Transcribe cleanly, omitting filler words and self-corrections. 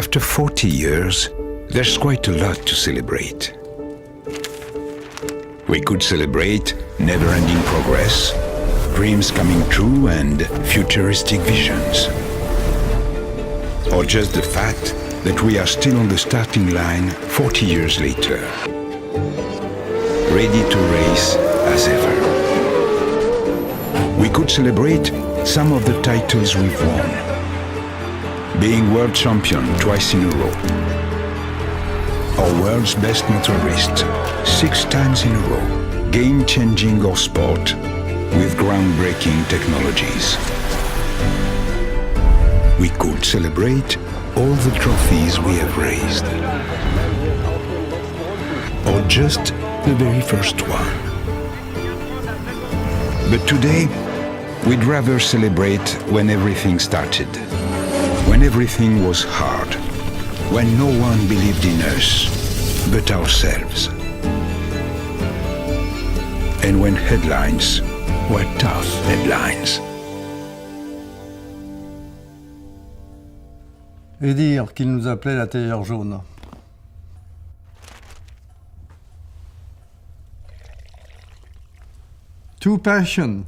After 40 years, there's quite a lot to celebrate. We could celebrate never-ending progress, dreams coming true and futuristic visions. Or just the fact that we are still on the starting line 40 years later, ready to race as ever. We could celebrate some of the titles we've won. Being world champion twice in a row, or world's best motorist 6 times in a row, game-changing our sport with groundbreaking technologies. We could celebrate all the trophies we have raised, or just the very first one. But today, we'd rather celebrate when everything started, when everything was hard, when no one believed in us but ourselves, and when headlines were tough headlines. Et dire qu'il nous appelait la théière jaune. Two passion.